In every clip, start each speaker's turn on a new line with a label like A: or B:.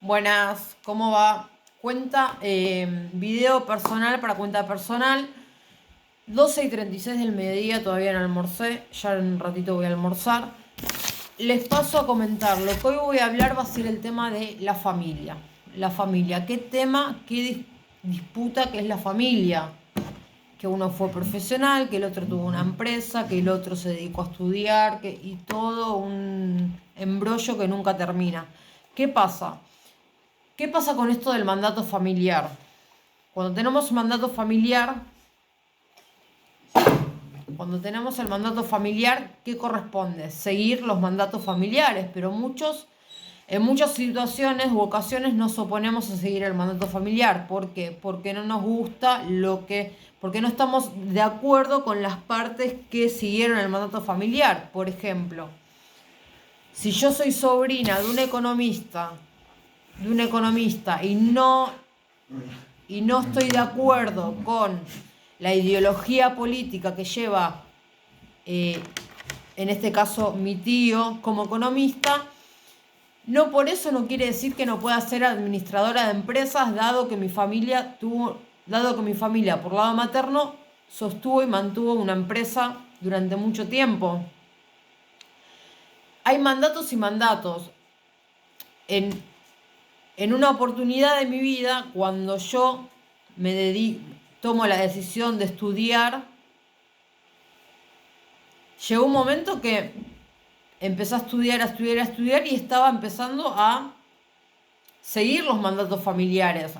A: Buenas, ¿cómo va? Video personal para cuenta personal. 12:36 del mediodía, todavía no almorcé, ya en un ratito voy a almorzar. Les paso a comentar, lo que hoy voy a hablar va a ser el tema de la familia. La familia, ¿qué tema, disputa que es la familia? Que uno fue profesional, que el otro tuvo una empresa, que el otro se dedicó a estudiar, y todo un embrollo que nunca termina. ¿Qué pasa? ¿Qué pasa con esto del mandato familiar? Cuando tenemos mandato familiar, cuando tenemos el mandato familiar, ¿qué corresponde? Seguir los mandatos familiares, pero en muchas situaciones u ocasiones nos oponemos a seguir el mandato familiar. ¿Por qué? Porque no nos gusta porque no estamos de acuerdo con las partes que siguieron el mandato familiar. Por ejemplo, si yo soy sobrina de un economista y no estoy de acuerdo con la ideología política que lleva, en este caso mi tío como economista, no por eso no quiere decir que no pueda ser administradora de empresas, dado que mi familia por lado materno sostuvo y mantuvo una empresa durante mucho tiempo. Hay mandatos y mandatos. En, en una oportunidad de mi vida, cuando yo tomo la decisión de estudiar, llegó un momento que empecé a estudiar y estaba empezando a seguir los mandatos familiares,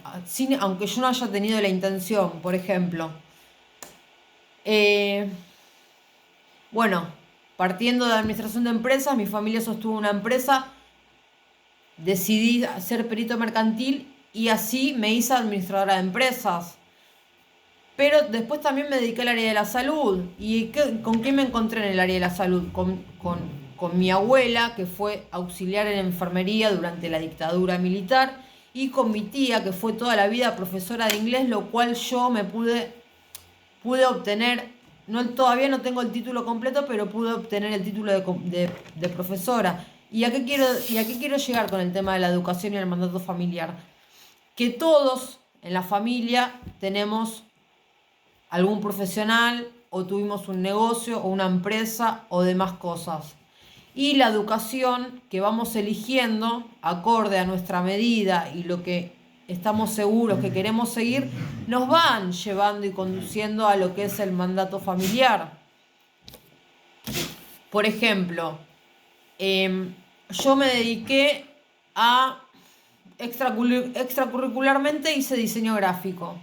A: aunque yo no haya tenido la intención, por ejemplo. Eh, bueno, partiendo de administración de empresas, mi familia sostuvo una empresa, decidí ser perito mercantil y así me hice administradora de empresas. Pero después también me dediqué al área de la salud. ¿Con qué me encontré en el área de la salud? Con mi abuela, que fue auxiliar en enfermería durante la dictadura militar, y con mi tía, que fue toda la vida profesora de inglés, lo cual yo pude obtener, todavía no tengo el título completo, pero pude obtener el título de profesora. ¿Y a qué quiero llegar con el tema de la educación y el mandato familiar? Que todos en la familia tenemos algún profesional o tuvimos un negocio o una empresa o demás cosas. Y la educación que vamos eligiendo, acorde a nuestra medida y lo que estamos seguros que queremos seguir, nos van llevando y conduciendo a lo que es el mandato familiar. Por ejemplo, yo me dediqué a extracurricularmente hice diseño gráfico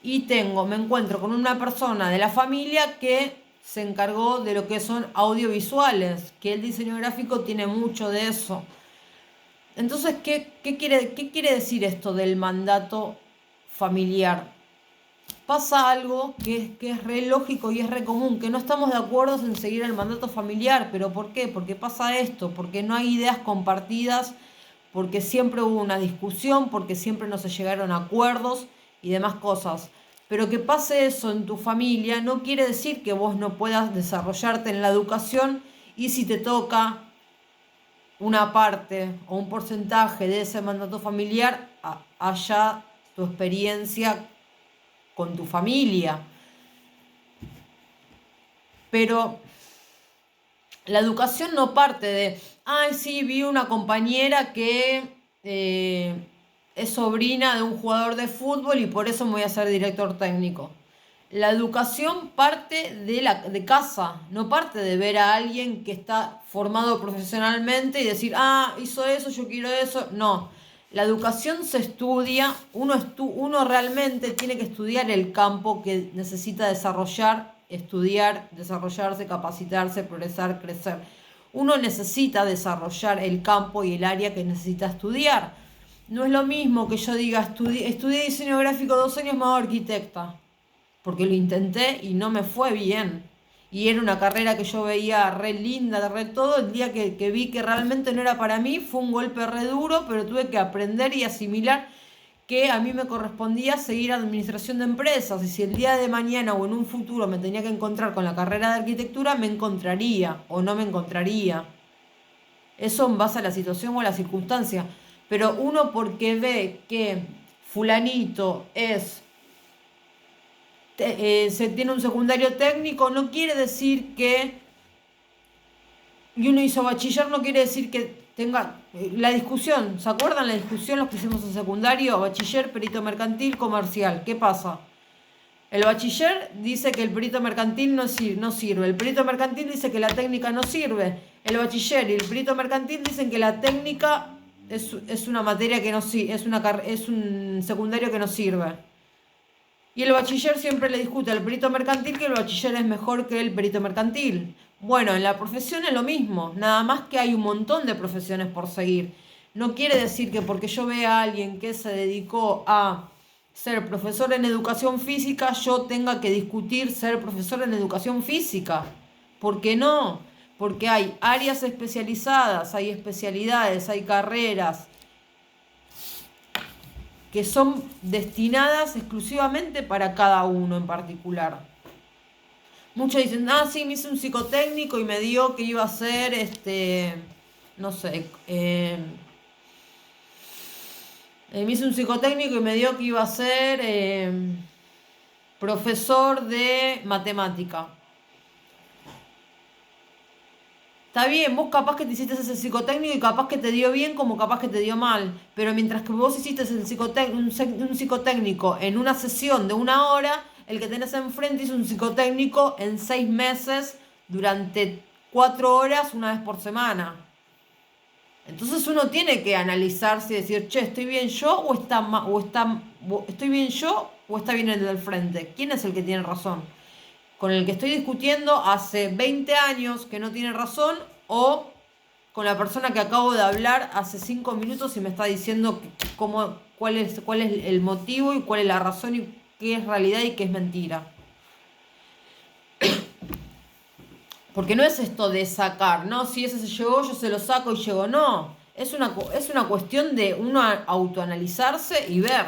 A: y me encuentro con una persona de la familia que se encargó de lo que son audiovisuales, que el diseño gráfico tiene mucho de eso. Entonces, ¿qué quiere decir esto del mandato familiar? Pasa algo que es re lógico y es re común, que no estamos de acuerdo en seguir el mandato familiar. ¿Pero por qué? Porque pasa esto, porque no hay ideas compartidas, porque siempre hubo una discusión, porque siempre no se llegaron a acuerdos y demás cosas. Pero que pase eso en tu familia no quiere decir que vos no puedas desarrollarte en la educación, y si te toca una parte o un porcentaje de ese mandato familiar, allá tu experiencia con tu familia. Pero la educación no parte de, ay, sí, vi una compañera que es sobrina de un jugador de fútbol y por eso me voy a ser director técnico. La educación parte de casa, no parte de ver a alguien que está formado profesionalmente y decir, ah, hizo eso, yo quiero eso. No, la educación se estudia, uno realmente tiene que estudiar el campo que necesita estudiar, desarrollarse, capacitarse, progresar, crecer. Uno necesita desarrollar el campo y el área que necesita estudiar. No es lo mismo que yo diga, estudié diseño gráfico 2 años, me hago arquitecta, porque lo intenté y no me fue bien. Y era una carrera que yo veía re linda, re todo. El día que vi que realmente no era para mí, fue un golpe re duro, pero tuve que aprender y asimilar que a mí me correspondía seguir administración de empresas. Y si el día de mañana o en un futuro me tenía que encontrar con la carrera de arquitectura, me encontraría o no me encontraría. Eso en base a la situación o a la circunstancia. Pero uno porque ve que fulanito se tiene un secundario técnico, no quiere decir que, y uno hizo bachiller, no quiere decir que tenga la discusión. ¿Se acuerdan la discusión los que hicimos en secundario? Bachiller, perito mercantil, comercial. ¿Qué pasa? El bachiller dice que el perito mercantil no sirve. El perito mercantil dice que la técnica no sirve. El bachiller y el perito mercantil dicen que la técnica es una materia que no sirve, es un secundario que no sirve. Y el bachiller siempre le discute al perito mercantil que el bachiller es mejor que el perito mercantil. Bueno, en la profesión es lo mismo, nada más que hay un montón de profesiones por seguir. No quiere decir que porque yo vea a alguien que se dedicó a ser profesor en educación física, yo tenga que discutir ser profesor en educación física. ¿Por qué no? Porque hay áreas especializadas, hay especialidades, hay carreras que son destinadas exclusivamente para cada uno en particular. Muchos dicen, sí, me hice un psicotécnico y me dio que iba a ser, no sé, me hice un psicotécnico y me dio que iba a ser profesor de matemática. Está bien, vos capaz que te hiciste ese psicotécnico y capaz que te dio bien como capaz que te dio mal. Pero mientras que vos hiciste un psicotécnico en una sesión de 1 hora, el que tenés enfrente hizo un psicotécnico en 6 meses durante 4 horas una vez por semana. Entonces uno tiene que analizarse y decir, che, ¿estoy bien yo estoy bien yo o está bien el del frente? ¿Quién es el que tiene razón? ¿Con el que estoy discutiendo hace 20 años que no tiene razón o con la persona que acabo de hablar hace 5 minutos y me está diciendo cuál es el motivo y cuál es la razón y qué es realidad y qué es mentira? Porque no es esto de sacar, ¿no? Si ese se llegó, yo se lo saco y llego. No, es una cuestión de uno autoanalizarse y ver.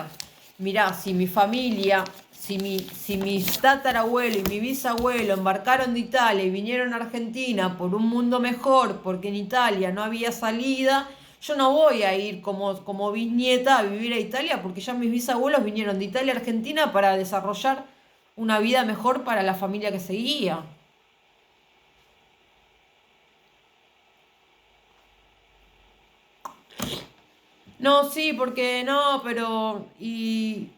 A: Mirá, si mi familia, si mi tatarabuelo y mi bisabuelo embarcaron de Italia y vinieron a Argentina por un mundo mejor, porque en Italia no había salida, yo no voy a ir como bisnieta a vivir a Italia, porque ya mis bisabuelos vinieron de Italia a Argentina para desarrollar una vida mejor para la familia que seguía. No, sí, porque no, pero y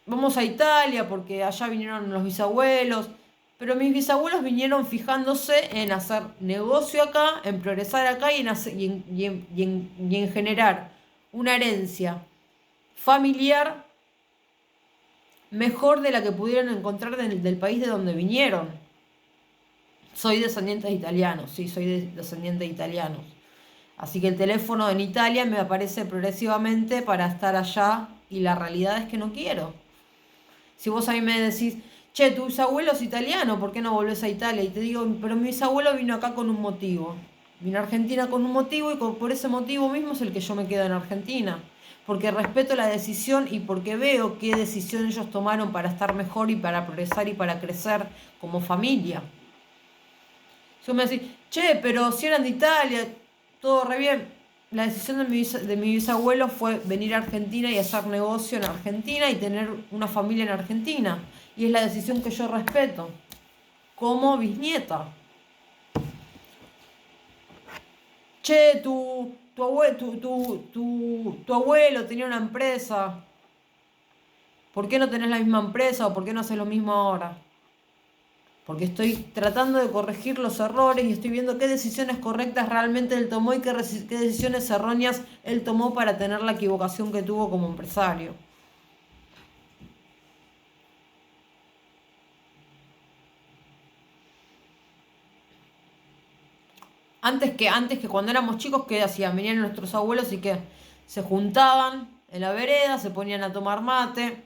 A: vamos a Italia porque allá vinieron los bisabuelos, pero mis bisabuelos vinieron fijándose en hacer negocio acá, en progresar acá y en generar una herencia familiar mejor de la que pudieron encontrar del país de donde vinieron. Soy descendiente de italianos, sí, soy descendiente de italianos. Así que el teléfono en Italia me aparece progresivamente para estar allá y la realidad es que no quiero. Si vos a mí me decís, che, tu bisabuelo es italiano, ¿por qué no volvés a Italia? Y te digo, pero mi bisabuelo vino acá con un motivo. Vino a Argentina con un motivo y por ese motivo mismo es el que yo me quedo en Argentina. Porque respeto la decisión y porque veo qué decisión ellos tomaron para estar mejor y para progresar y para crecer como familia. Si vos me decís, che, pero si eran de Italia, todo re bien. La decisión de mi bisabuelo fue venir a Argentina y hacer negocio en Argentina y tener una familia en Argentina. Y es la decisión que yo respeto, como bisnieta. Che, tu abuelo tenía una empresa. ¿Por qué no tenés la misma empresa o por qué no haces lo mismo ahora? Porque estoy tratando de corregir los errores y estoy viendo qué decisiones correctas realmente él tomó y qué decisiones erróneas él tomó para tener la equivocación que tuvo como empresario. Antes que cuando éramos chicos, ¿qué hacían? Venían nuestros abuelos y que se juntaban en la vereda, se ponían a tomar mate.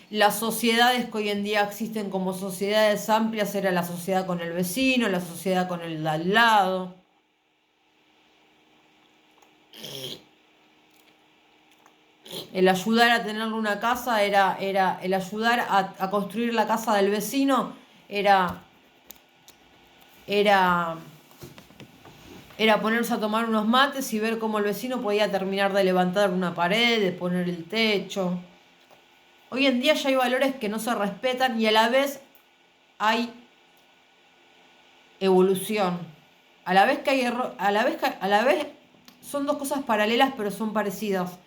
A: Las sociedades que hoy en día existen como sociedades amplias era la sociedad con el vecino, la sociedad con el de al lado. El ayudar a tener una casa era el ayudar a construir la casa del vecino era era ponerse a tomar unos mates y ver cómo el vecino podía terminar de levantar una pared, de poner el techo. Hoy en día ya hay valores que no se respetan y a la vez hay evolución. A la vez que hay a la vez son dos cosas paralelas pero son parecidas.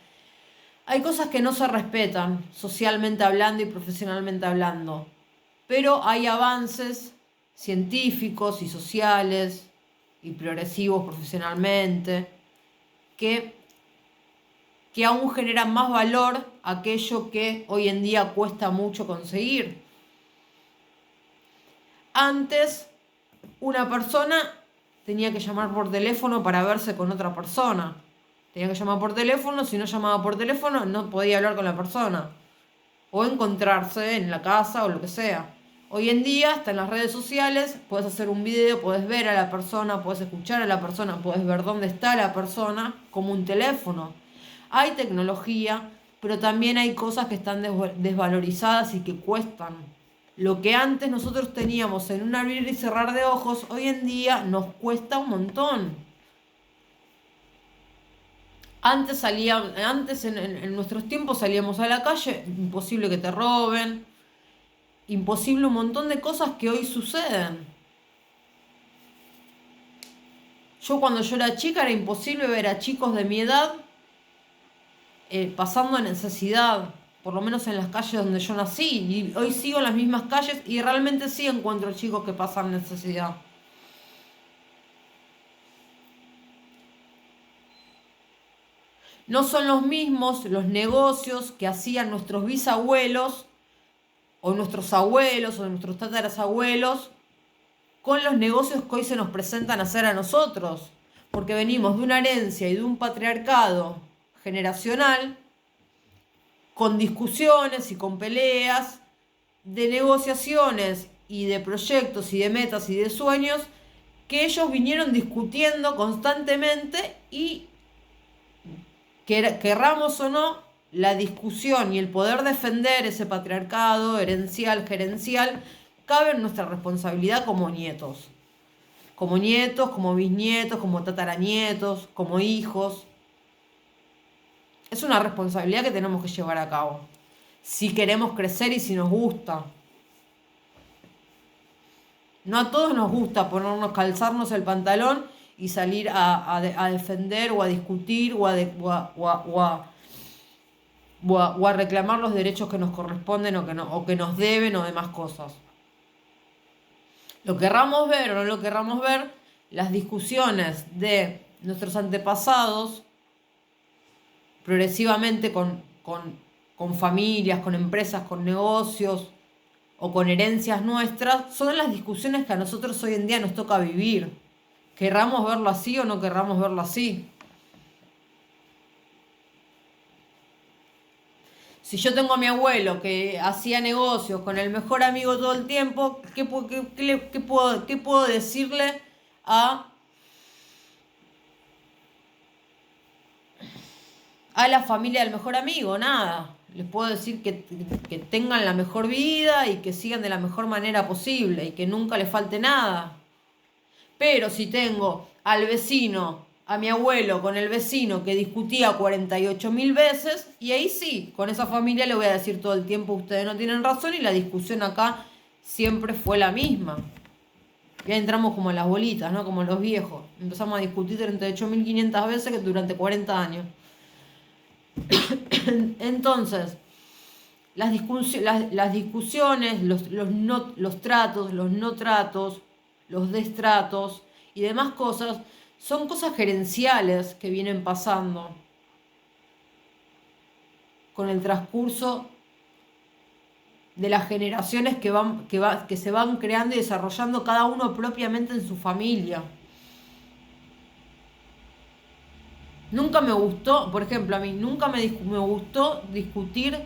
A: Hay cosas que no se respetan socialmente hablando y profesionalmente hablando, pero hay avances científicos y sociales y progresivos profesionalmente que, que aún generan más valor aquello que hoy en día cuesta mucho conseguir. Antes, una persona tenía que llamar por teléfono para verse con otra persona. Tenía que llamar por teléfono, si no llamaba por teléfono no podía hablar con la persona. O encontrarse en la casa o lo que sea. Hoy en día, hasta en las redes sociales, puedes hacer un video, puedes ver a la persona, puedes escuchar a la persona, puedes ver dónde está la persona, como un teléfono. Hay tecnología, pero también hay cosas que están desvalorizadas y que cuestan. Lo que antes nosotros teníamos en un abrir y cerrar de ojos, hoy en día nos cuesta un montón. Antes en nuestros tiempos salíamos a la calle, imposible que te roben, imposible un montón de cosas que hoy suceden. Cuando yo era chica era imposible ver a chicos de mi edad pasando necesidad, por lo menos en las calles donde yo nací. Y hoy sigo en las mismas calles y realmente sí encuentro chicos que pasan necesidad. No son los mismos los negocios que hacían nuestros bisabuelos o nuestros abuelos o nuestros tatarabuelos con los negocios que hoy se nos presentan a hacer a nosotros, porque venimos de una herencia y de un patriarcado generacional con discusiones y con peleas, de negociaciones y de proyectos y de metas y de sueños que ellos vinieron discutiendo constantemente y querramos o no, la discusión y el poder defender ese patriarcado herencial, gerencial, cabe en nuestra responsabilidad como nietos. Como nietos, como bisnietos, como tataranietos, como hijos. Es una responsabilidad que tenemos que llevar a cabo. Si queremos crecer y si nos gusta. No a todos nos gusta calzarnos el pantalón y salir a defender o a discutir o a reclamar los derechos que nos corresponden o que nos deben o demás cosas. Lo querramos ver o no lo querramos ver, las discusiones de nuestros antepasados, progresivamente con familias, con empresas, con negocios o con herencias nuestras, son las discusiones que a nosotros hoy en día nos toca vivir. Querramos verlo así o no querramos verlo así. Si yo tengo a mi abuelo que hacía negocios con el mejor amigo todo el tiempo, ¿qué puedo decirle a la familia del mejor amigo? Nada. Les puedo decir que tengan la mejor vida y que sigan de la mejor manera posible y que nunca les falte nada. Pero si tengo al vecino, a mi abuelo con el vecino que discutía 48.000 veces, y ahí sí, con esa familia le voy a decir todo el tiempo ustedes no tienen razón y la discusión acá siempre fue la misma. Ya entramos como en las bolitas, ¿no? Como los viejos. Empezamos a discutir 38.500 veces que durante 40 años. Entonces, las discusiones, los tratos, los no tratos, los destratos y demás cosas son cosas gerenciales que vienen pasando con el transcurso de las generaciones que se van creando y desarrollando cada uno propiamente en su familia. Nunca me gustó, por ejemplo, a mí nunca me gustó discutir,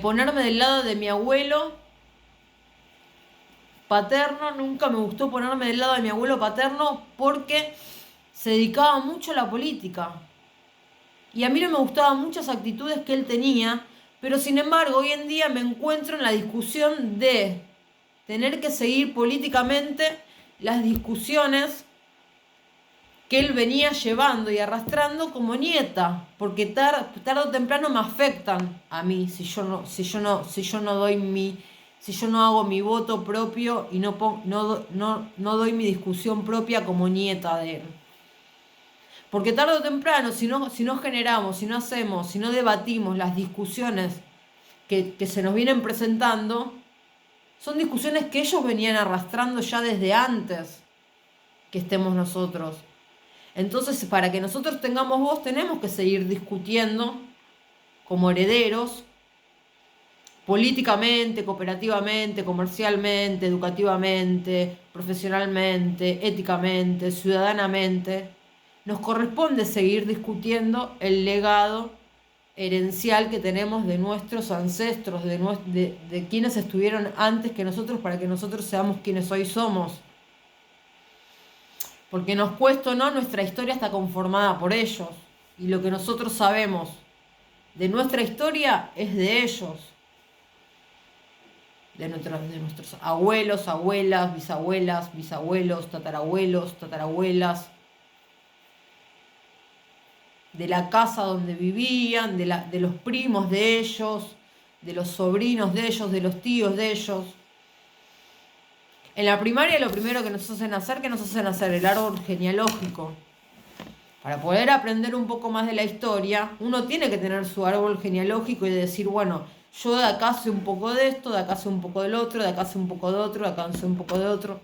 A: ponerme del lado de mi abuelo paterno, nunca me gustó ponerme del lado de mi abuelo paterno porque se dedicaba mucho a la política. Y a mí no me gustaban muchas actitudes que él tenía, pero sin embargo hoy en día me encuentro en la discusión de tener que seguir políticamente las discusiones
B: que él venía llevando y arrastrando como nieta, porque tarde o temprano me afectan a mí si yo no hago mi voto propio y no doy mi discusión propia como nieta de él. Porque tarde o temprano, si no generamos, si no hacemos, si no debatimos las discusiones que se nos vienen presentando, son discusiones que ellos venían arrastrando ya desde antes que estemos nosotros. Entonces, para que nosotros tengamos voz, tenemos que seguir discutiendo como herederos, políticamente, cooperativamente, comercialmente, educativamente, profesionalmente, éticamente, ciudadanamente. Nos corresponde seguir discutiendo el legado herencial que tenemos de nuestros ancestros, de quienes estuvieron antes que nosotros para que nosotros seamos quienes hoy somos. Porque nos cuesta o no, nuestra historia está conformada por ellos. Y lo que nosotros sabemos de nuestra historia es de ellos. De nuestros abuelos, abuelas, bisabuelas, bisabuelos, tatarabuelos, tatarabuelas. De la casa donde vivían, de los primos de ellos, de los sobrinos de ellos, de los tíos de ellos. En la primaria lo primero que nos hacen hacer, el árbol genealógico. Para poder aprender un poco más de la historia, uno tiene que tener su árbol genealógico y decir, bueno, yo de acá sé un poco de esto, de acá sé un poco del otro, de acá sé un poco de otro, de acá sé un poco de otro.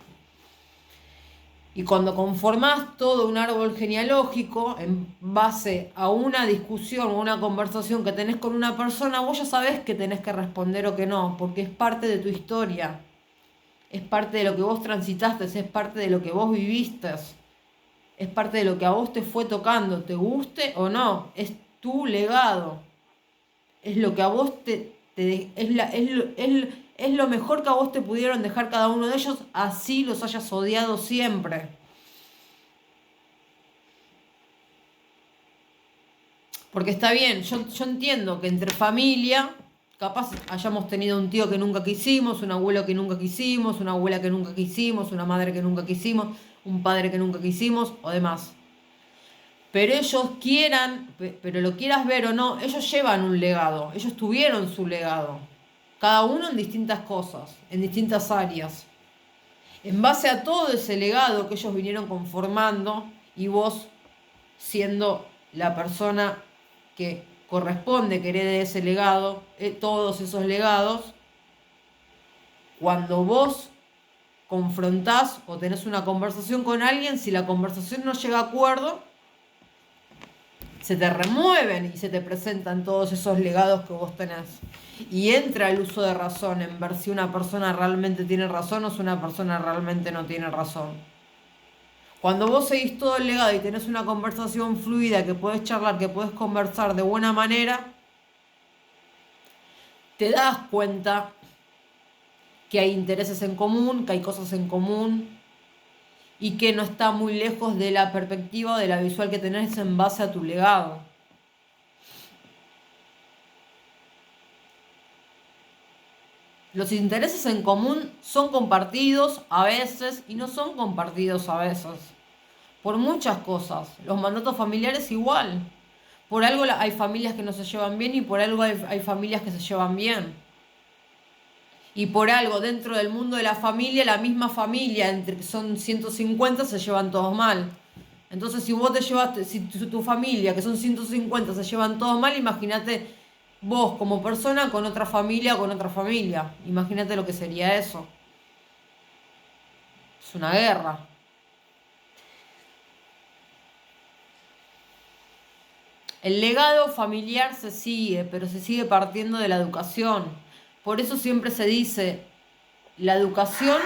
B: Y cuando conformás todo un árbol genealógico en base a una discusión o una conversación que tenés con una persona, vos ya sabés que tenés que responder o que no, porque es parte de tu historia. Es parte de lo que vos transitaste, es parte de lo que vos viviste, es parte de lo que a vos te fue tocando, te guste o no, es tu legado, es lo que a vos es lo mejor que a vos te pudieron dejar cada uno de ellos, así los hayas odiado siempre. Porque está bien, yo entiendo que entre familia, capaz hayamos tenido un tío que nunca quisimos, un abuelo que nunca quisimos, una abuela que nunca quisimos, una madre que nunca quisimos, un padre que nunca quisimos o demás. Pero ellos pero lo quieras ver o no, ellos llevan un legado, ellos tuvieron su legado, cada uno en distintas cosas, en distintas áreas. En base a todo ese legado que ellos vinieron conformando y vos siendo la persona que corresponde que herede ese legado, todos esos legados, cuando vos confrontás o tenés una conversación con alguien, si la conversación no llega a acuerdo, se te remueven y se te presentan todos esos legados que vos tenés. Y entra el uso de razón en ver si una persona realmente tiene razón o si una persona realmente no tiene razón. Cuando vos seguís todo el legado y tenés una conversación fluida, que podés charlar, que podés conversar de buena manera, te das cuenta que hay intereses en común, que hay cosas en común y que no está muy lejos de la perspectiva o de la visual que tenés en base a tu legado. Los intereses en común son compartidos a veces y no son compartidos a veces. Por muchas cosas. Los mandatos familiares igual. Por algo hay familias que no se llevan bien y por algo hay familias que se llevan bien. Y por algo dentro del mundo de la familia, la misma familia, entre que son 150, se llevan todos mal. Entonces si vos te llevaste, si tu familia, que son 150, se llevan todos mal, imagínate vos como persona con otra familia o con otra familia. Imagínate lo que sería eso. Es una guerra. El legado familiar se sigue, pero se sigue partiendo de la educación. Por eso siempre se dice, la educación,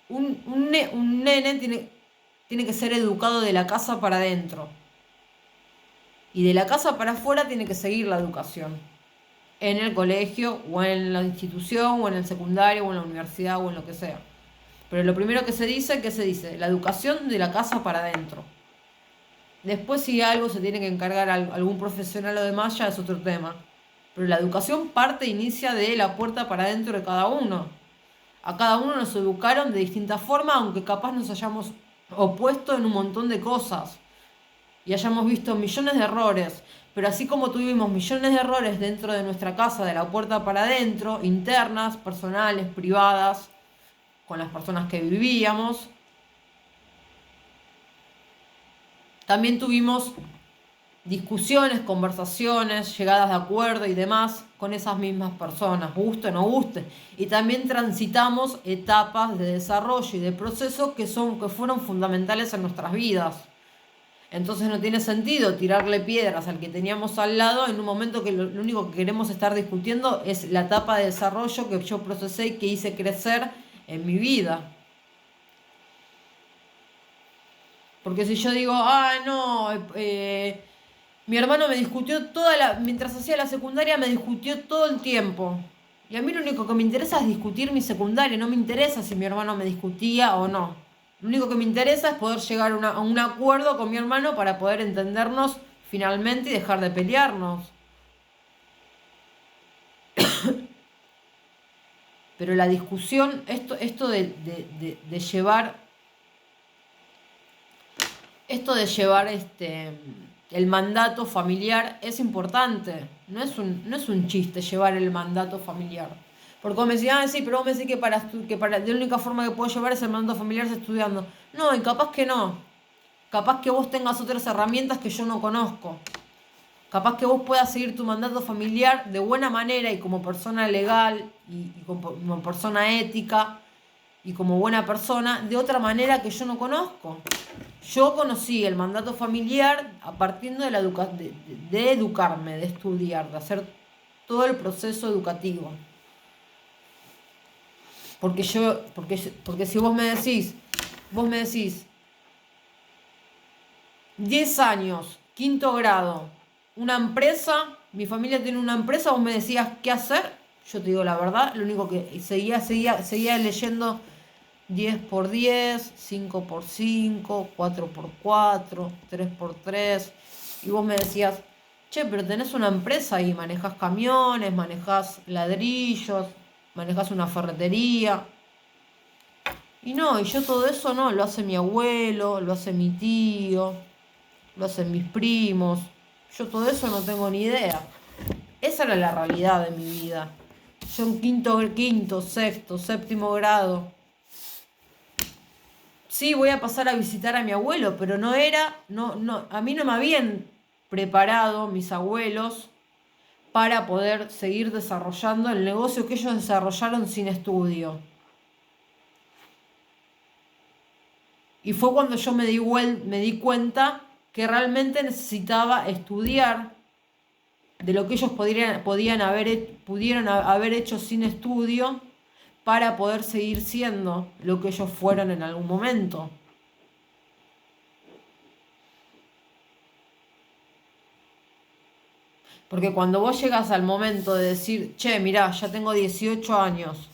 B: un nene tiene que ser educado de la casa para adentro. Y de la casa para afuera tiene que seguir la educación. En el colegio, o en la institución, o en el secundario, o en la universidad, o en lo que sea. Pero lo primero que se dice, ¿qué se dice? La educación de la casa para adentro. Después si algo se tiene que encargar algún profesional o demás, ya es otro tema. Pero la educación inicia de la puerta para adentro de cada uno. A cada uno nos educaron de distinta forma, aunque capaz nos hayamos opuesto en un montón de cosas y hayamos visto millones de errores. Pero así como tuvimos millones de errores dentro de nuestra casa, de la puerta para adentro, internas, personales, privadas, con las personas que vivíamos, también tuvimos discusiones, conversaciones, llegadas de acuerdo y demás con esas mismas personas, guste o no guste. Y también transitamos etapas de desarrollo y de proceso que fueron fundamentales en nuestras vidas. Entonces no tiene sentido tirarle piedras al que teníamos al lado en un momento que lo único que queremos estar discutiendo es la etapa de desarrollo que yo procesé y que hice crecer en mi vida. Porque si yo digo, no, mi hermano me discutió mientras hacía la secundaria me discutió todo el tiempo. Y a mí lo único que me interesa es discutir mi secundaria, no me interesa si mi hermano me discutía o no. Lo único que me interesa es poder llegar a un acuerdo con mi hermano para poder entendernos finalmente y dejar de pelearnos. Pero la discusión, esto de llevar el mandato familiar es importante. No es un chiste llevar el mandato familiar. Porque vos me decís, sí, pero vos me decís que para la única forma que puedo llevar ese mandato familiar es estudiando. No, y capaz que no. Capaz que vos tengas otras herramientas que yo no conozco. Capaz que vos puedas seguir tu mandato familiar de buena manera y como persona legal y como persona ética y como buena persona de otra manera que yo no conozco. Yo conocí el mandato familiar a partir de educarme, de estudiar, de hacer todo el proceso educativo. Porque si vos me decís 10 años, quinto grado, una empresa, mi familia tiene una empresa, vos me decías qué hacer, yo te digo la verdad, lo único que seguía leyendo 10x10, 5x5, 4x4, 3x3, y vos me decías, che, pero tenés una empresa y manejás camiones, manejás ladrillos, manejás una ferretería. Y yo todo eso no, lo hace mi abuelo, lo hace mi tío, lo hacen mis primos. Yo todo eso no tengo ni idea. Esa era la realidad de mi vida. Yo en quinto, sexto, séptimo grado. Sí, voy a pasar a visitar a mi abuelo, pero a mí no me habían preparado mis abuelos para poder seguir desarrollando el negocio que ellos desarrollaron sin estudio. Y fue cuando yo me di cuenta que realmente necesitaba estudiar de lo que ellos pudieron haber hecho sin estudio para poder seguir siendo lo que ellos fueron en algún momento. Porque cuando vos llegas al momento de decir, che, mirá, ya tengo 18 años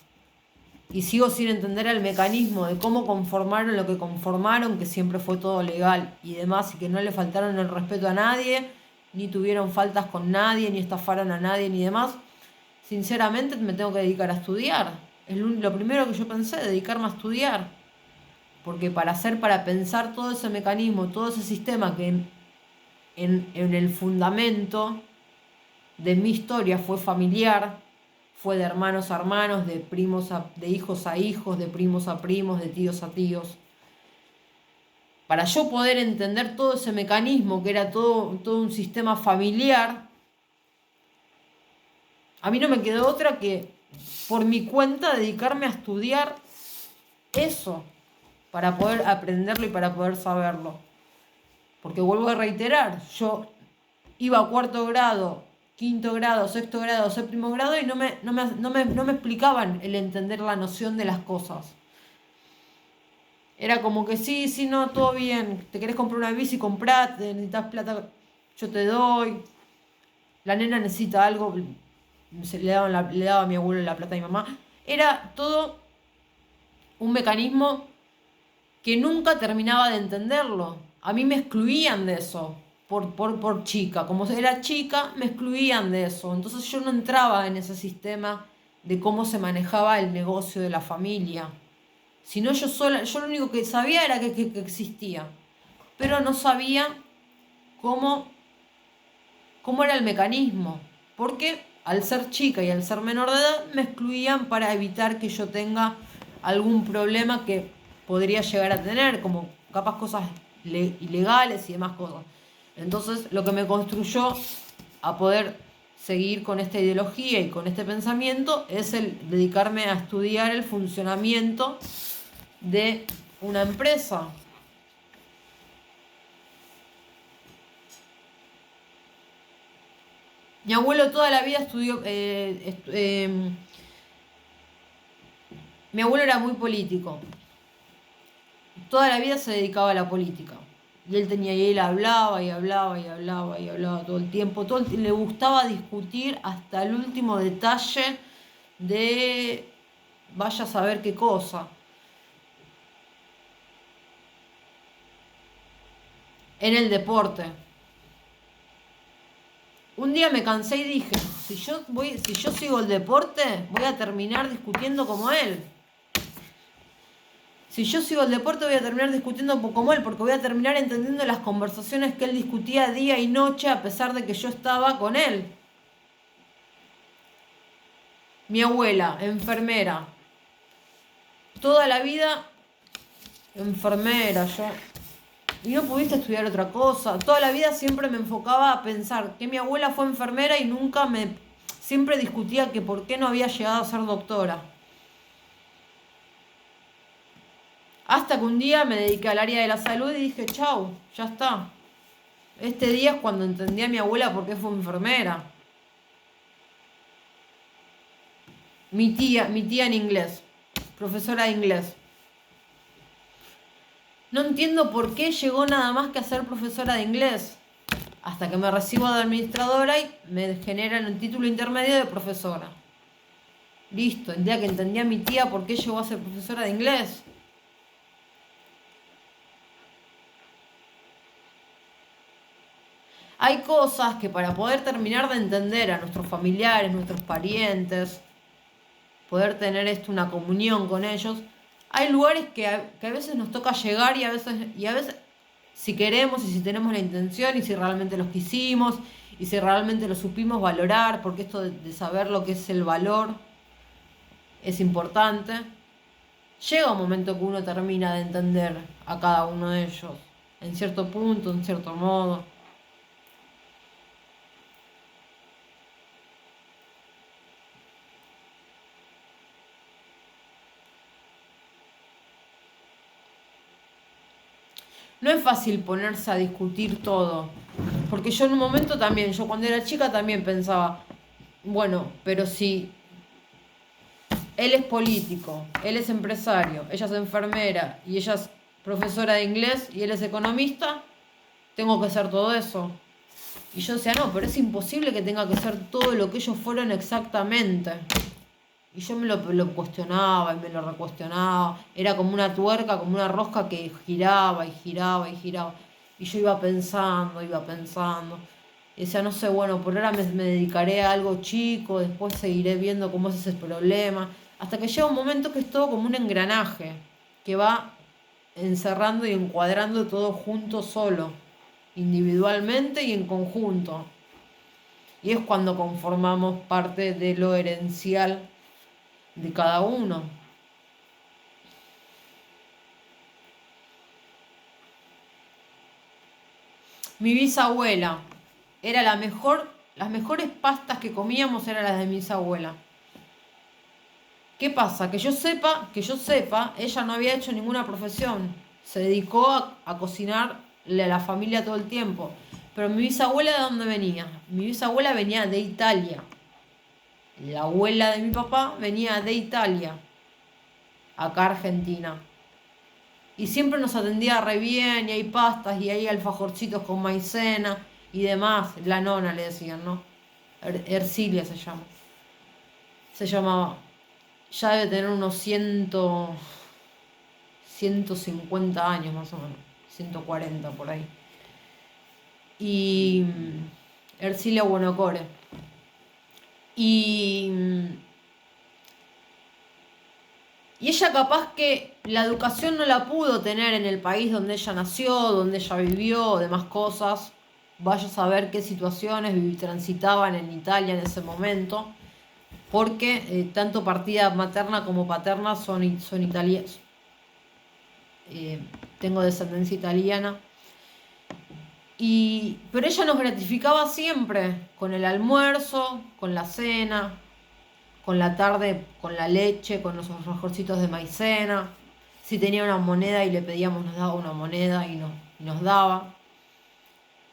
B: y sigo sin entender el mecanismo de cómo conformaron lo que conformaron, que siempre fue todo legal y demás, y que no le faltaron el respeto a nadie, ni tuvieron faltas con nadie, ni estafaron a nadie, ni demás, sinceramente me tengo que dedicar a estudiar. Es lo primero que yo pensé, dedicarme a estudiar. Porque para pensar todo ese mecanismo, todo ese sistema que en el fundamento de mi historia fue familiar, fue de hermanos a hermanos, de hijos a hijos, de primos a primos, de tíos a tíos. Para yo poder entender todo ese mecanismo, que era todo un sistema familiar, a mí no me quedó otra que, por mi cuenta, dedicarme a estudiar eso, para poder aprenderlo y para poder saberlo. Porque vuelvo a reiterar, yo iba a cuarto grado, quinto grado, sexto grado, séptimo grado y no me explicaban el entender la noción de las cosas. Era como que sí, no, todo bien, te querés comprar una bici, comprate, necesitas plata, yo te doy. La nena necesita algo, le daba a mi abuelo la plata a mi mamá. Era todo un mecanismo que nunca terminaba de entenderlo. A mí me excluían de eso. Por chica, como era chica, me excluían de eso. Entonces yo no entraba en ese sistema de cómo se manejaba el negocio de la familia. Si no, yo lo único que sabía era que existía, pero no sabía cómo, cómo era el mecanismo, porque al ser chica y al ser menor de edad me excluían para evitar que yo tenga algún problema que podría llegar a tener, como capaz cosas ilegales y demás cosas. Entonces, lo que me construyó a poder seguir con esta ideología y con este pensamiento es el dedicarme a estudiar el funcionamiento de una empresa. Mi abuelo toda la vida estudió, mi abuelo era muy político, toda la vida se dedicaba a la política. Y él hablaba y hablaba y hablaba y hablaba todo el tiempo. Le gustaba discutir hasta el último detalle de vaya a saber qué cosa. En el deporte. Un día me cansé y dije, si yo sigo el deporte, voy a terminar discutiendo como él. Si yo sigo el deporte, voy a terminar discutiendo como él, porque voy a terminar entendiendo las conversaciones que él discutía día y noche, a pesar de que yo estaba con él. Mi abuela, enfermera. Toda la vida, enfermera, yo. Y no pudiste estudiar otra cosa. Toda la vida siempre me enfocaba a pensar que mi abuela fue enfermera y siempre discutía que por qué no había llegado a ser doctora. Hasta que un día me dediqué al área de la salud y dije, chau, ya está. Este día es cuando entendí a mi abuela por qué fue enfermera. Mi tía en inglés, profesora de inglés. No entiendo por qué llegó nada más que a ser profesora de inglés. Hasta que me recibo de administradora y me generan el título intermedio de profesora. Listo, el día que entendí a mi tía por qué llegó a ser profesora de inglés. Hay cosas que para poder terminar de entender a nuestros familiares, nuestros parientes, poder tener una comunión con ellos, hay lugares que a veces nos toca llegar y a veces si queremos y si tenemos la intención y si realmente los quisimos y si realmente lo supimos valorar, porque esto de saber lo que es el valor es importante, llega un momento que uno termina de entender a cada uno de ellos, en cierto punto, en cierto modo. No es fácil ponerse a discutir todo, porque yo en un momento también, yo cuando era chica también pensaba, bueno, pero si él es político, él es empresario, ella es enfermera y ella es profesora de inglés y él es economista, tengo que ser todo eso. Y yo decía, no, pero es imposible que tenga que ser todo lo que ellos fueron exactamente. Y yo me lo cuestionaba y me lo recuestionaba. Era como una tuerca, como una rosca que giraba y giraba y giraba. Y yo iba pensando, iba pensando. Y decía, no sé, bueno, por ahora me dedicaré a algo chico, después seguiré viendo cómo es ese problema. Hasta que llega un momento que es todo como un engranaje, que va encerrando y encuadrando todo junto solo, individualmente y en conjunto. Y es cuando conformamos parte de lo herencial de cada uno. Mi bisabuela era las mejores pastas que comíamos eran las de mi bisabuela. ¿Qué pasa? Que yo sepa, ella no había hecho ninguna profesión. Se dedicó a cocinarle a la familia todo el tiempo. Pero mi bisabuela, ¿de dónde venía? Mi bisabuela venía de Italia. La abuela de mi papá venía de Italia, acá a Argentina. Y siempre nos atendía re bien, y hay pastas, y hay alfajorcitos con maicena y demás. La nona le decían, ¿no? Ercilia se llama. Se llamaba. Ya debe tener unos 150 años más o menos. 140 por ahí. Y Ercilia Buenocore. Y
A: Y ella capaz que la educación no la pudo tener en el país donde ella nació, donde ella vivió, demás cosas. Vaya a saber qué situaciones transitaban en Italia en ese momento, porque tanto partida materna como paterna son italianos. Tengo descendencia italiana. Pero ella nos gratificaba siempre, con el almuerzo, con la cena, con la tarde, con la leche, con los alfajorcitos de maicena. Si tenía una moneda y le pedíamos, nos daba una moneda y nos daba.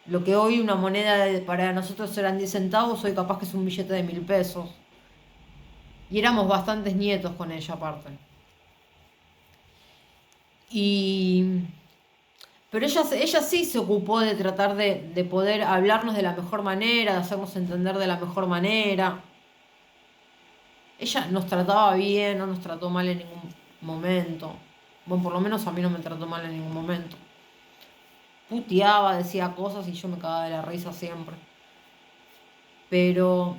A: Lo que hoy una moneda para nosotros eran 10 centavos, hoy capaz que es un billete de 1.000 pesos. Y éramos bastantes nietos con ella aparte. Pero ella sí se ocupó de tratar de poder hablarnos de la mejor manera, de hacernos entender de la mejor manera. Ella nos trataba bien, no nos trató mal en ningún momento. Bueno, por lo menos a mí no me trató mal en ningún momento. Puteaba, decía cosas y yo me cagaba de la risa siempre. Pero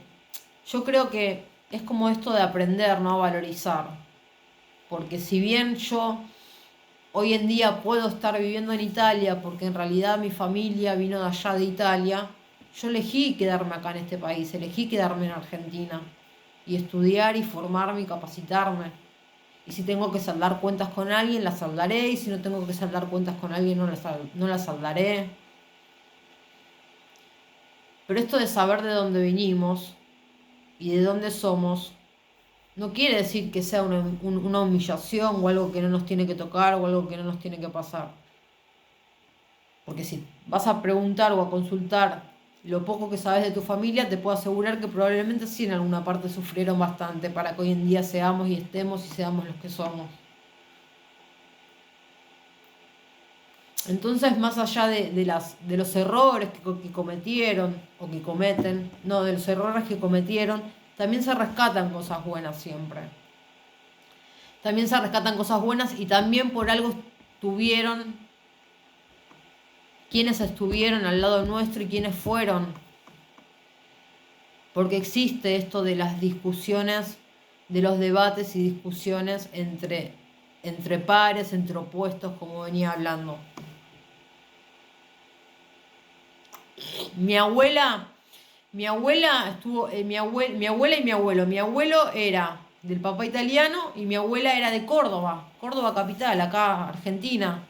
A: yo creo que es como esto de aprender, ¿no? A valorizar. Porque si bien yo hoy en día puedo estar viviendo en Italia, porque en realidad mi familia vino de allá de Italia, yo elegí quedarme acá en este país, elegí quedarme en Argentina y estudiar y formarme y capacitarme. Y si tengo que saldar cuentas con alguien, las saldaré, y si no tengo que saldar cuentas con alguien, no las saldaré. Pero esto de saber de dónde venimos y de dónde somos, no quiere decir que sea una humillación o algo que no nos tiene que tocar o algo que no nos tiene que pasar. Porque si vas a preguntar o a consultar lo poco que sabes de tu familia, te puedo asegurar que probablemente sí en alguna parte sufrieron bastante para que hoy en día seamos y estemos y seamos los que somos. Entonces, más allá de los errores que cometieron o que cometen, no, de los errores que cometieron, también se rescatan cosas buenas siempre. También se rescatan cosas buenas y también por algo tuvieron quienes estuvieron al lado nuestro y quienes fueron. Porque existe esto de las discusiones, de los debates y discusiones entre pares, entre opuestos, como venía hablando. Mi abuela estuvo, mi abuela y mi abuelo. Mi abuelo era del papá italiano y mi abuela era de Córdoba, Córdoba capital, acá Argentina.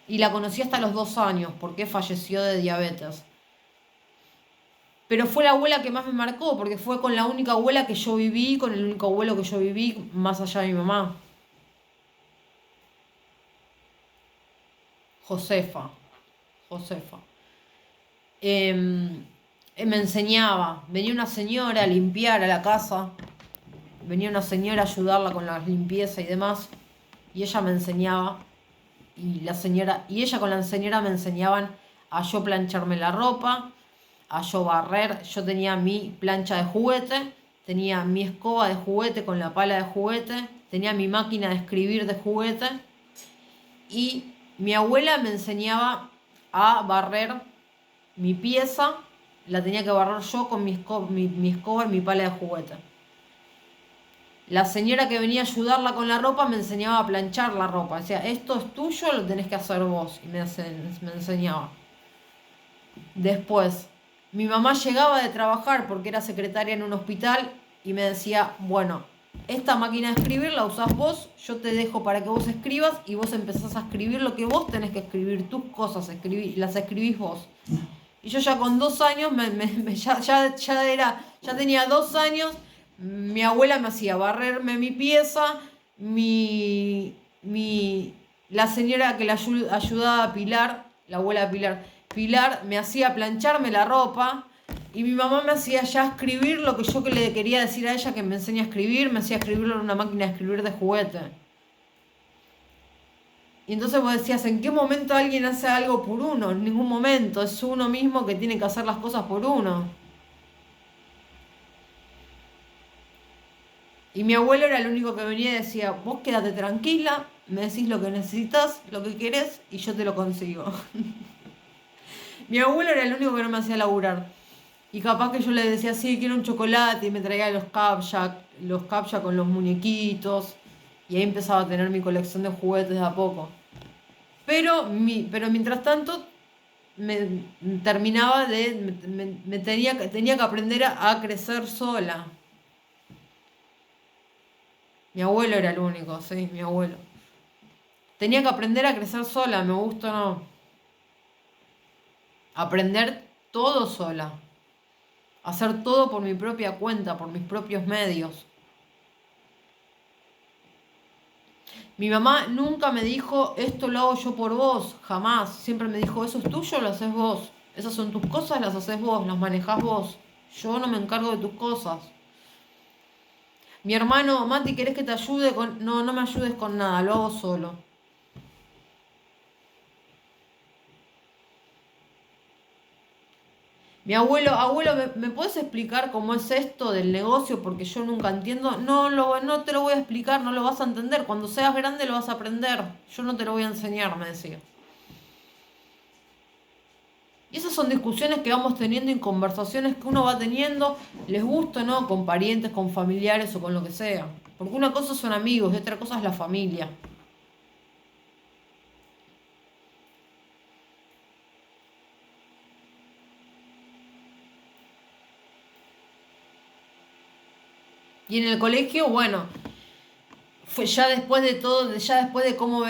A: Y la conocí hasta los 2 años porque falleció de diabetes. Pero fue la abuela que más me marcó porque fue con la única abuela que yo viví, con el único abuelo que yo viví más allá de mi mamá. Josefa. Me enseñaba, venía una señora a limpiar a la casa, venía una señora a ayudarla con la limpieza y demás, y ella me enseñaba, y ella con la señora me enseñaban a yo plancharme la ropa, a yo barrer. Yo tenía mi plancha de juguete, tenía mi escoba de juguete con la pala de juguete, tenía mi máquina de escribir de juguete, y mi abuela me enseñaba a barrer mi pieza, la tenía que barrer yo con mi escoba y mi pala de juguete. La señora que venía a ayudarla con la ropa me enseñaba a planchar la ropa. Decía, esto es tuyo, lo tenés que hacer vos. Y me enseñaba. Después, mi mamá llegaba de trabajar porque era secretaria en un hospital y me decía, bueno, esta máquina de escribir la usás vos, yo te dejo para que vos escribas y vos empezás a escribir lo que vos tenés que escribir, tus cosas, las escribís vos. Y yo ya con 2 años, ya tenía 2 años, mi abuela me hacía barrerme mi pieza, la señora que la ayudaba a Pilar, la abuela de Pilar me hacía plancharme la ropa y mi mamá me hacía ya escribir lo que yo que le quería decir a ella que me enseña a escribir, me hacía escribirlo en una máquina de escribir de juguete. Y entonces vos decías, ¿en qué momento alguien hace algo por uno? En ningún momento, es uno mismo que tiene que hacer las cosas por uno. Y mi abuelo era el único que venía y decía, vos quédate tranquila, me decís lo que necesitas, lo que querés y yo te lo consigo. Mi abuelo era el único que no me hacía laburar. Y capaz que yo le decía, sí, quiero un chocolate y me traía los Capjack,
B: los captcha con los muñequitos. Y ahí empezaba a tener mi colección de juguetes de a poco. Pero mientras tanto, me terminaba de. Tenía que aprender a crecer sola. Mi abuelo era el único, sí, mi abuelo. Tenía que aprender a crecer sola, me gusta o no. Aprender todo sola. Hacer todo por mi propia cuenta, por mis propios medios. Mi mamá nunca me dijo, esto lo hago yo por vos, jamás. Siempre me dijo, eso es tuyo, lo haces vos. Esas son tus cosas, las haces vos, las manejás vos. Yo no me encargo de tus cosas. Mi hermano, Mati, ¿querés que te ayude con...? No, no me ayudes con nada, lo hago solo. Mi abuelo, ¿me puedes explicar cómo es esto del negocio? Porque yo nunca entiendo. No, no te lo voy a explicar, no lo vas a entender. Cuando seas grande lo vas a aprender. Yo no te lo voy a enseñar, me decía. Y esas son discusiones que vamos teniendo y conversaciones que uno va teniendo, les gusta o no, con parientes, con familiares o con lo que sea. Porque una cosa son amigos y otra cosa es la familia. Y en el colegio, bueno, fue ya después de todo, ya después de cómo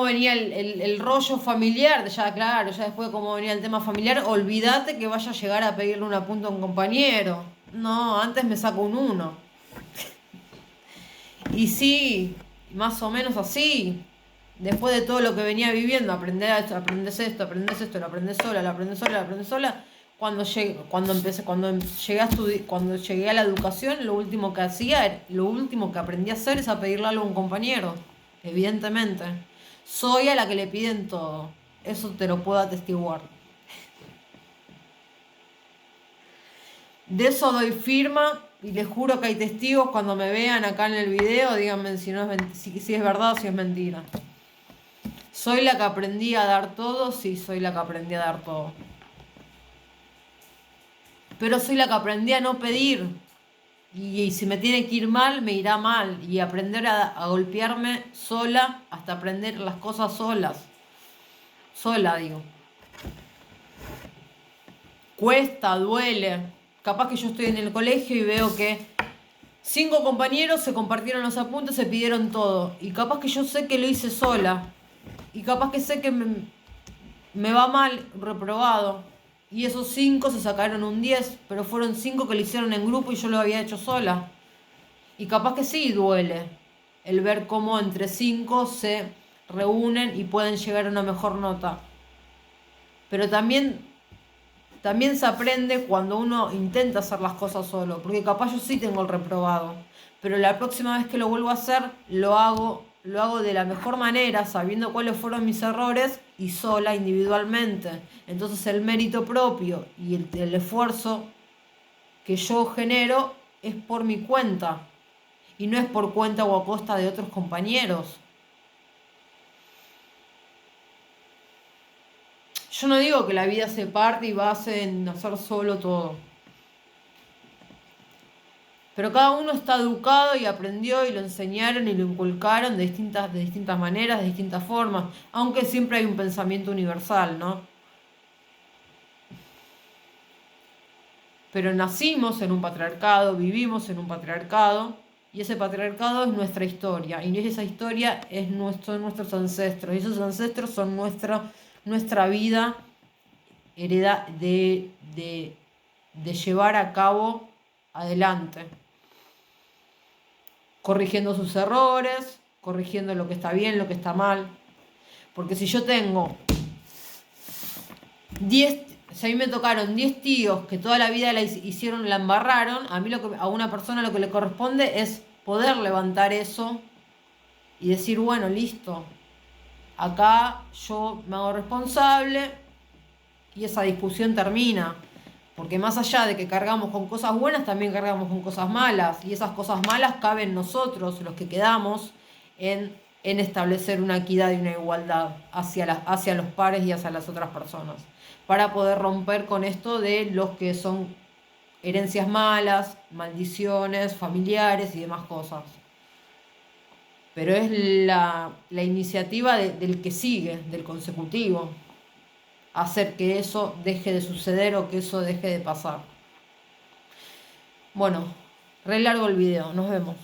B: venía el rollo familiar, ya claro, ya después de cómo venía el tema familiar, olvídate que vaya a llegar a pedirle una punta a un compañero. No, antes me saco un 1. Y sí, más o menos así. Después de todo lo que venía viviendo, aprendes esto, aprendes esto, lo aprendes sola, lo aprendes sola, lo aprendes sola. Cuando llegué a la educación, lo último que aprendí a hacer es a pedirle algo a un compañero. Evidentemente. Soy a la que le piden todo. Eso te lo puedo atestiguar. De eso doy firma y les juro que hay testigos cuando me vean acá en el video, díganme si, no es, si es verdad o si es mentira. ¿Soy la que aprendí a dar todo? Sí, soy la que aprendí a dar todo. Pero soy la que aprendí a no pedir. Y si me tiene que ir mal, me irá mal. Y aprender a golpearme sola hasta aprender las cosas solas. Sola, digo. Cuesta, duele. Capaz que yo estoy en el colegio y veo que 5 compañeros se compartieron los apuntes, se pidieron todo. Y capaz que yo sé que lo hice sola. Y capaz que sé que me va mal, reprobado. Y esos 5 se sacaron un 10, pero fueron 5 que lo hicieron en grupo y yo lo había hecho sola. Y capaz que sí duele el ver cómo entre 5 se reúnen y pueden llegar a una mejor nota. Pero también se aprende cuando uno intenta hacer las cosas solo, porque capaz yo sí tengo el reprobado, pero la próxima vez que lo vuelvo a hacer, lo hago de la mejor manera, sabiendo cuáles fueron mis errores y sola, individualmente. Entonces el mérito propio y el esfuerzo que yo genero es por mi cuenta y no es por cuenta o a costa de otros compañeros. Yo no digo que la vida se parte y base en hacer solo todo. Pero cada uno está educado y aprendió y lo enseñaron y lo inculcaron de distintas maneras, de distintas formas. Aunque siempre hay un pensamiento universal, ¿no? Pero nacimos en un patriarcado, vivimos en un patriarcado. Y ese patriarcado es nuestra historia. Y esa historia son nuestros ancestros. Y esos ancestros son nuestra vida de llevar a cabo adelante, corrigiendo sus errores, corrigiendo lo que está bien, lo que está mal. Porque si yo tengo 10, si a mí me tocaron 10 tíos que toda la vida la embarraron, a una persona lo que le corresponde es poder levantar eso y decir, bueno, listo, acá yo me hago responsable y esa discusión termina. Porque más allá de que cargamos con cosas buenas, también cargamos con cosas malas. Y esas cosas malas caben nosotros, los que quedamos, en establecer una equidad y una igualdad hacia los pares y hacia las otras personas. Para poder romper con esto de los que son herencias malas, maldiciones familiares y demás cosas. Pero es la iniciativa del que sigue, del consecutivo, hacer que eso deje de suceder o que eso deje de pasar. Bueno, re largo el video, nos vemos.